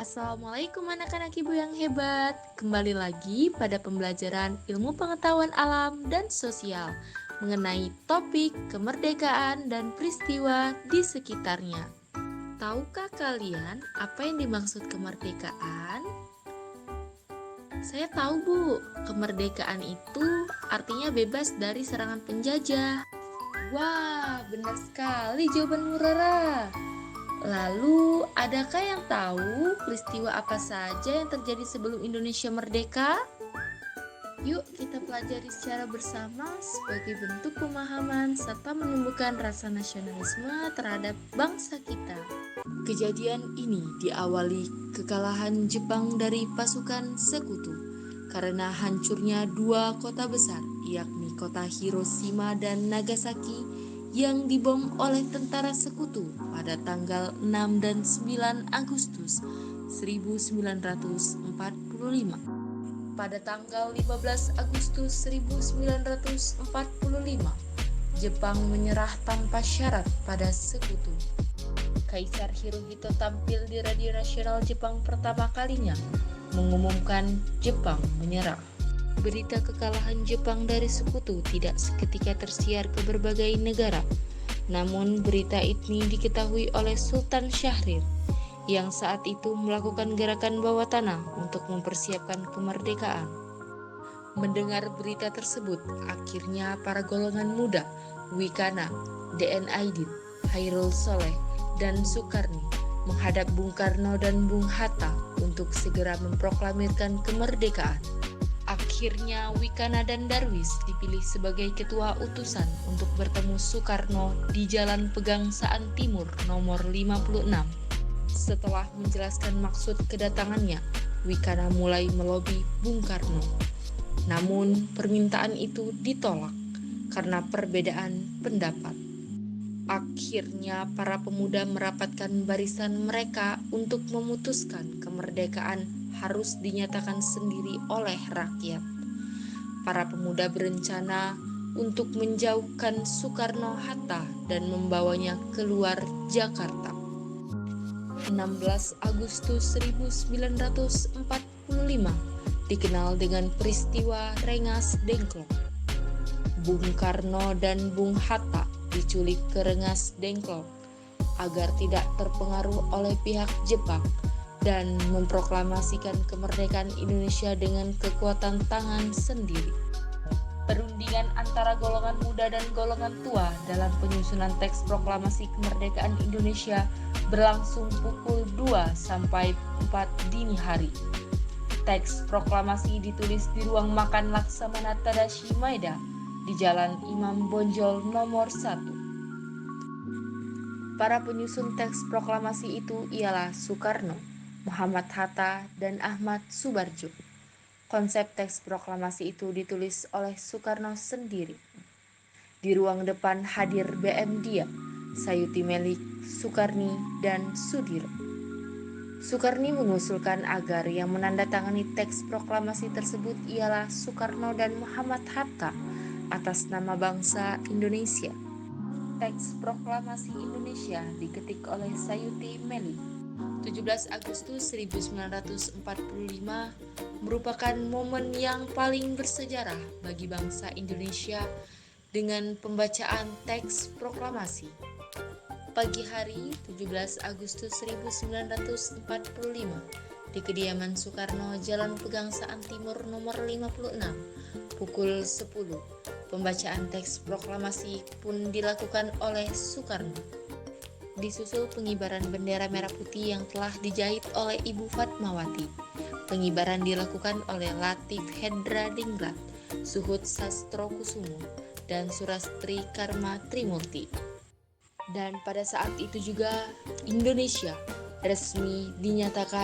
Assalamualaikum anak-anak ibu yang hebat. Kembali lagi pada pembelajaran ilmu pengetahuan alam dan sosial mengenai topik kemerdekaan dan peristiwa di sekitarnya. Tahukah kalian apa yang dimaksud kemerdekaan? Saya tahu, Bu. Kemerdekaan itu artinya bebas dari serangan penjajah. Wah, benar sekali jawabanmu, Rara. Lalu, adakah yang tahu peristiwa apa saja yang terjadi sebelum Indonesia merdeka? Yuk kita pelajari secara bersama sebagai bentuk pemahaman serta menumbuhkan rasa nasionalisme terhadap bangsa kita. Kejadian ini diawali kekalahan Jepang dari pasukan sekutu karena hancurnya dua kota besar, yakni kota Hiroshima dan Nagasaki yang dibom oleh tentara sekutu pada tanggal 6 dan 9 Agustus 1945. Pada tanggal 15 Agustus 1945, Jepang menyerah tanpa syarat pada sekutu. Kaisar Hirohito tampil di radio nasional Jepang pertama kalinya, mengumumkan Jepang menyerah. Berita kekalahan Jepang dari sekutu tidak seketika tersiar ke berbagai negara. Namun berita ini diketahui oleh Sultan Syahrir yang saat itu melakukan gerakan bawah tanah untuk mempersiapkan kemerdekaan. Mendengar berita tersebut, akhirnya para golongan muda, Wikana, D.N. Aidit, Hairul Soleh, dan Sukarni menghadap Bung Karno dan Bung Hatta untuk segera memproklamirkan kemerdekaan. Akhirnya Wikana dan Darwis dipilih sebagai ketua utusan untuk bertemu Soekarno di Jalan Pegangsaan Timur nomor 56. Setelah menjelaskan maksud kedatangannya, Wikana mulai melobi Bung Karno. Namun permintaan itu ditolak karena perbedaan pendapat. Akhirnya para pemuda merapatkan barisan mereka untuk memutuskan kemerdekaan harus dinyatakan sendiri oleh rakyat. Para pemuda berencana untuk menjauhkan Soekarno-Hatta dan membawanya keluar Jakarta. 16 Agustus 1945 dikenal dengan peristiwa Rengas Dengklok. Bung Karno dan Bung Hatta diculik ke Rengas Dengklok agar tidak terpengaruh oleh pihak Jepang dan memproklamasikan kemerdekaan Indonesia dengan kekuatan tangan sendiri. Perundingan antara golongan muda dan golongan tua dalam penyusunan teks proklamasi kemerdekaan Indonesia berlangsung pukul 2 sampai 4 dini hari. Teks proklamasi ditulis di ruang makan Laksamana Tadashi Maeda di Jalan Imam Bonjol nomor 1. Para penyusun teks proklamasi itu ialah Soekarno, Muhammad Hatta, dan Ahmad Subarjo. Konsep teks proklamasi itu ditulis oleh Soekarno sendiri. Di ruang depan hadir BM Dia, Sayuti Melik, Sukarni, dan Sudiro. Sukarni mengusulkan agar yang menandatangani teks proklamasi tersebut ialah Soekarno dan Muhammad Hatta atas nama bangsa Indonesia. Teks proklamasi Indonesia diketik oleh Sayuti Melik. 17 Agustus 1945 merupakan momen yang paling bersejarah bagi bangsa Indonesia dengan pembacaan teks proklamasi. Pagi hari 17 Agustus 1945 di kediaman Soekarno, Jalan Pegangsaan Timur nomor 56, pukul 10, pembacaan teks proklamasi pun dilakukan oleh Soekarno. Disusul pengibaran bendera merah putih yang telah dijahit oleh Ibu Fatmawati. Pengibaran dilakukan oleh Latif Hendra Dingrat, Suhud Sastrokusumo, dan Surastri Karma Trimurti. Dan pada saat itu juga Indonesia resmi dinyatakan